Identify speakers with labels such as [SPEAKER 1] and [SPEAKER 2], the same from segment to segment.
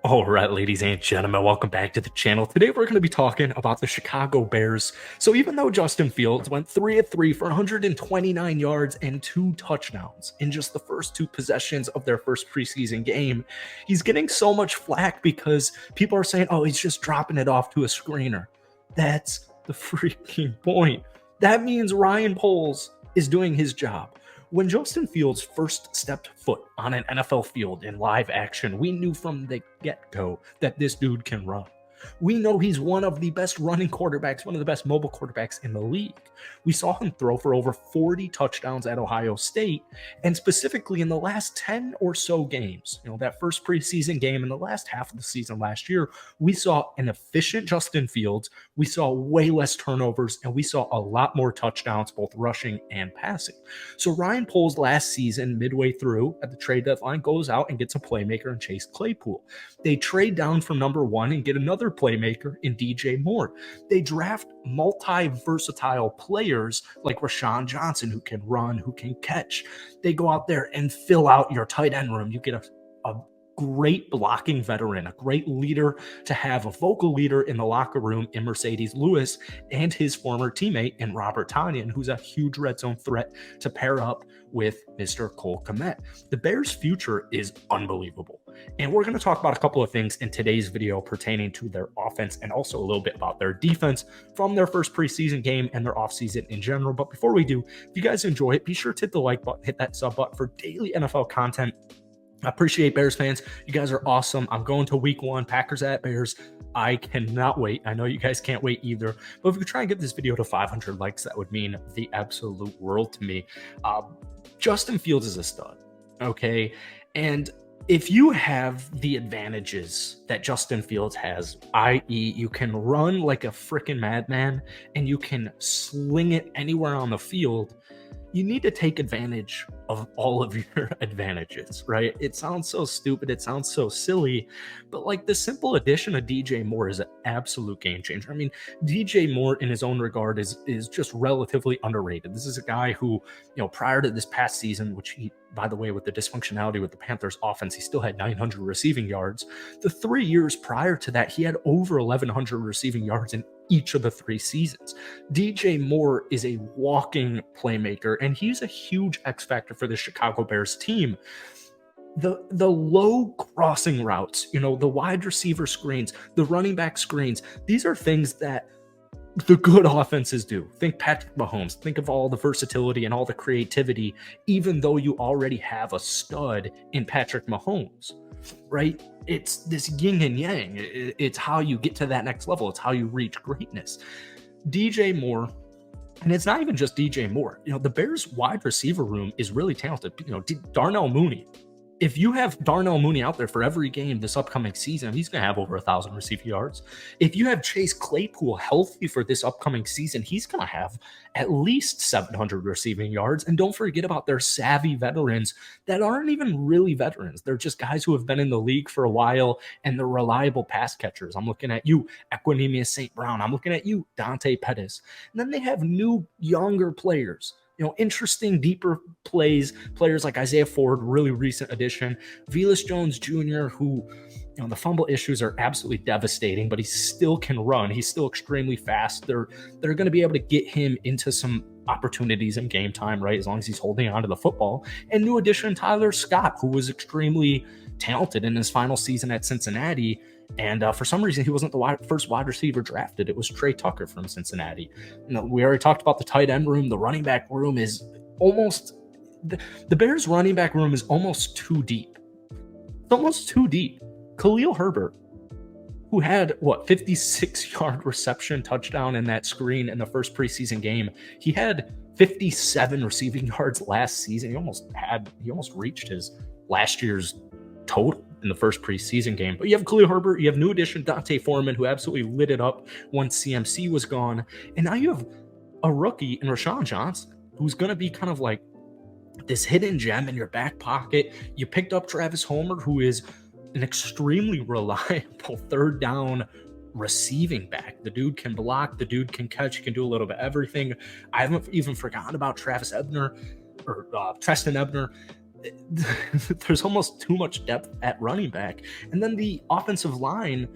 [SPEAKER 1] All right, ladies and gentlemen, welcome back to the channel. Today we're going to be talking about the Chicago Bears. So even though Justin Fields went 3 of 3 for 129 yards and 2 touchdowns in just the first 2 possessions of their first preseason game, he's getting so much flack because people are saying, "Oh, he's just dropping it off to a screener." That's the freaking point. That means Ryan Poles is doing his job. When Justin Fields first stepped foot on an NFL field in live action, we knew from the get-go that this dude can run. We know he's one of the best running quarterbacks, one of the best mobile quarterbacks in the league. We saw him throw for over 40 touchdowns at Ohio State, and specifically in the last 10 or so games, that first preseason game and the last half of the season last year, we saw an efficient Justin Fields, we saw way less turnovers, and we saw a lot more touchdowns, both rushing and passing. So Ryan Poles last season, midway through at the trade deadline, goes out and gets a playmaker in Chase Claypool. They trade down from number 1 and get another playmaker in DJ Moore. They draft multi-versatile players like Rashawn Johnson, who can run, who can catch. They go out there and fill out your tight end room. You get a great blocking veteran, a great leader to have, a vocal leader in the locker room in Mercedes Lewis, and his former teammate in Robert Tonyan, who's a huge red zone threat to pair up with Mr. Cole Kmet. The Bears' future is unbelievable. And we're going to talk about a couple of things in today's video pertaining to their offense and also a little bit about their defense from their first preseason game and their offseason in general. But before we do, if you guys enjoy it, be sure to hit the like button, hit that sub button for daily NFL content. I appreciate Bears fans. You guys are awesome. I'm going to week 1, Packers at Bears. I cannot wait. I know you guys can't wait either. But if we could try and get this video to 500 likes, that would mean the absolute world to me. Justin Fields is a stud, okay? And if you have the advantages that Justin Fields has, i.e., you can run like a freaking madman and you can sling it anywhere on the field, you need to take advantage of all of your advantages, right? It sounds so stupid, it sounds so silly, but like the simple addition of DJ Moore is an absolute game changer. I mean, DJ Moore in his own regard is just relatively underrated. This is a guy who, prior to this past season, which he, by the way, with the dysfunctionality with the Panthers offense, he still had 900 receiving yards. The 3 years prior to that, he had over 1,100 receiving yards in each of the 3 seasons. DJ Moore is a walking playmaker, and he's a huge X factor for the Chicago Bears team. The low crossing routes, the wide receiver screens, the running back screens, these are things that the good offenses do. Think Patrick Mahomes. Think of all the versatility and all the creativity, even though you already have a stud in Patrick Mahomes, right? It's this yin and yang. It's how you get to that next level. It's how you reach greatness. DJ Moore, and it's not even just DJ Moore. The Bears wide receiver room is really talented. Darnell Mooney. If you have Darnell Mooney out there for every game this upcoming season, he's going to have over 1,000 receiving yards. If you have Chase Claypool healthy for this upcoming season, he's going to have at least 700 receiving yards. And don't forget about their savvy veterans that aren't even really veterans. They're just guys who have been in the league for a while, and they're reliable pass catchers. I'm looking at you, Equanimeous St. Brown. I'm looking at you, Dante Pettis. And then they have new, younger players. Interesting, deeper players like Isaiah Ford, really recent addition. Velus Jones Jr., who, the fumble issues are absolutely devastating, but he still can run. He's still extremely fast. They're going to be able to get him into some opportunities in game time, right, as long as he's holding on to the football. And new addition, Tyler Scott, who was extremely talented in his final season at Cincinnati. And for some reason, he wasn't the first wide receiver drafted. It was Trey Tucker from Cincinnati. We already talked about the tight end room. The running back room is almost the Bears running back room is almost too deep. It's almost too deep. Khalil Herbert, who had 56-yard reception touchdown in that screen in the first preseason game. He had 57 receiving yards last season. He almost reached his last year's total in the first preseason game. But you have Khalil Herbert, you have new addition Dante Foreman, who absolutely lit it up once CMC was gone. And now you have a rookie in Rashawn Johnson, who's going to be kind of like this hidden gem in your back pocket. You picked up Travis Homer, who is an extremely reliable third down receiving back. The dude can block, the dude can catch, he can do a little bit of everything. I haven't even forgotten about Treston Ebner. there's almost too much depth at running back. And then the offensive line,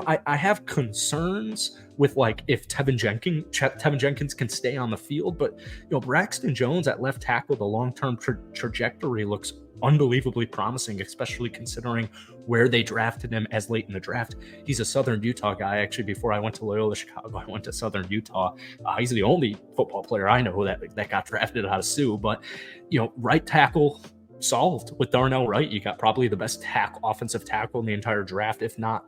[SPEAKER 1] I have concerns with like if Tevin Jenkins can stay on the field, but Braxton Jones at left tackle, the long-term trajectory looks unbelievably promising, especially considering where they drafted him as late in the draft. He's a Southern Utah guy. Actually, before I went to Loyola Chicago, I went to Southern Utah. He's the only football player I know that got drafted out of Sioux. But right tackle solved with Darnell Wright. You got probably the best offensive tackle in the entire draft, if not,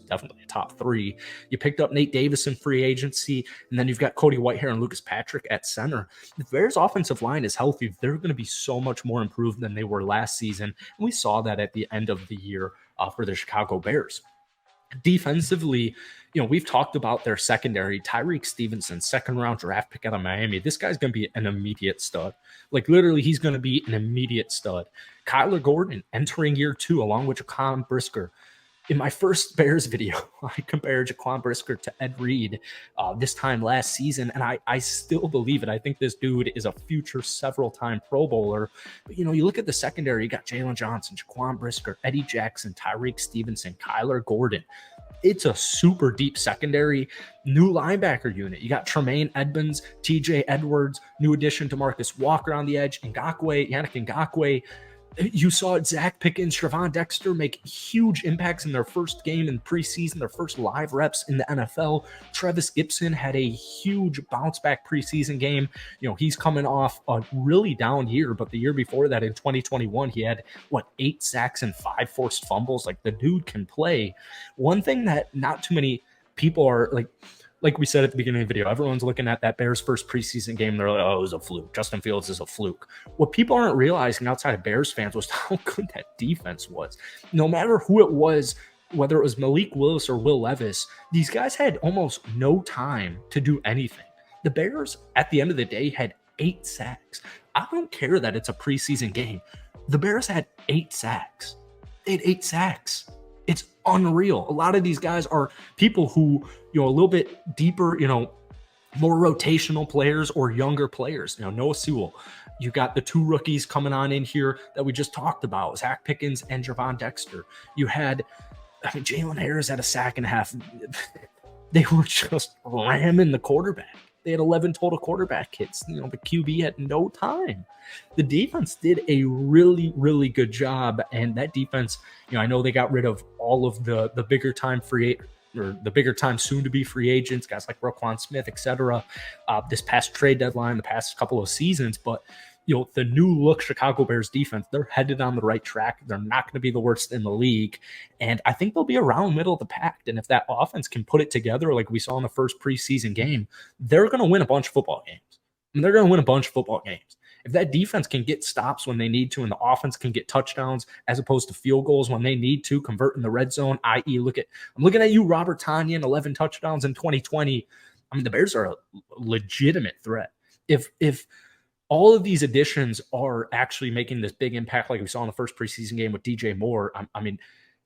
[SPEAKER 1] definitely a top 3. You picked up Nate Davis in free agency, and then you've got Cody Whitehair and Lucas Patrick at center. The Bears' offensive line is healthy. They're going to be so much more improved than they were last season, and we saw that at the end of the year for the Chicago Bears. Defensively, we've talked about their secondary. Tyreek Stevenson, second-round draft pick out of Miami. This guy's going to be an immediate stud. Like, literally, he's going to be an immediate stud. Kyler Gordon entering year 2 along with Jaquan Brisker. In my first Bears video, I compared Jaquan Brisker to Ed Reed this time last season, and I still believe it. I think this dude is a future several-time Pro Bowler. But, you look at the secondary, you got Jalen Johnson, Jaquan Brisker, Eddie Jackson, Tyreek Stevenson, Kyler Gordon. It's a super deep secondary. New linebacker unit. You got Tremaine Edmonds, TJ Edwards, new addition to Marcus Walker on the edge, Yannick Ngakoue. You saw Zach Pickens, Trevon Dexter make huge impacts in their first game in preseason, their first live reps in the NFL. Trevis Gibson had a huge bounce back preseason game. He's coming off a really down year, but the year before that in 2021, he had 8 sacks and 5 forced fumbles. Like, the dude can play. One thing that not too many people are like we said at the beginning of the video, everyone's looking at that Bears first preseason game. They're like, oh, it was a fluke. Justin Fields is a fluke. What people aren't realizing outside of Bears fans was how good that defense was. No matter who it was, whether it was Malik Willis or Will Levis, these guys had almost no time to do anything. The Bears, at the end of the day, had 8 sacks. I don't care that it's a preseason game. The Bears had 8 sacks. They had 8 sacks. It's unreal. A lot of these guys are people who, a little bit deeper, more rotational players or younger players. Noah Sewell. You got the 2 rookies coming on in here that we just talked about, Zach Pickens and Trevon Dexter. You had, Jalen Harris had a sack and a half. They were just ramming the quarterback. They had 11 total quarterback hits. The QB had no time. The defense did a really, really good job. And that defense, I know they got rid of all of the bigger time the bigger time soon to be free agents, guys like Roquan Smith, etc. This past trade deadline, the past couple of seasons, but the new look Chicago Bears defense, they're headed on the right track. They're not going to be the worst in the league. And I think they'll be around middle of the pack. And if that offense can put it together like we saw in the first preseason game, they're going to win a bunch of football games. They're going to win a bunch of football games. If that defense can get stops when they need to, and the offense can get touchdowns as opposed to field goals when they need to, convert in the red zone, i.e., I'm looking at you, Robert Tonyan, 11 touchdowns in 2020. The Bears are a legitimate threat. If all of these additions are actually making this big impact like we saw in the first preseason game with DJ Moore,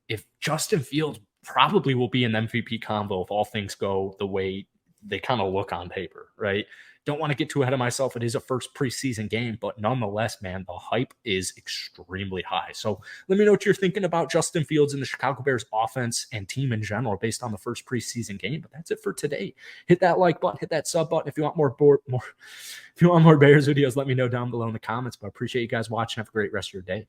[SPEAKER 1] if Justin Fields probably will be an MVP convo if all things go the way they kind of look on paper, right? Don't want to get too ahead of myself. It is a first preseason game, but nonetheless, man, the hype is extremely high. So let me know what you're thinking about Justin Fields and the Chicago Bears offense and team in general based on the first preseason game. But that's it for today. Hit that like button, hit that sub button. If you want more Bears videos, let me know down below in the comments. But I appreciate you guys watching. Have a great rest of your day.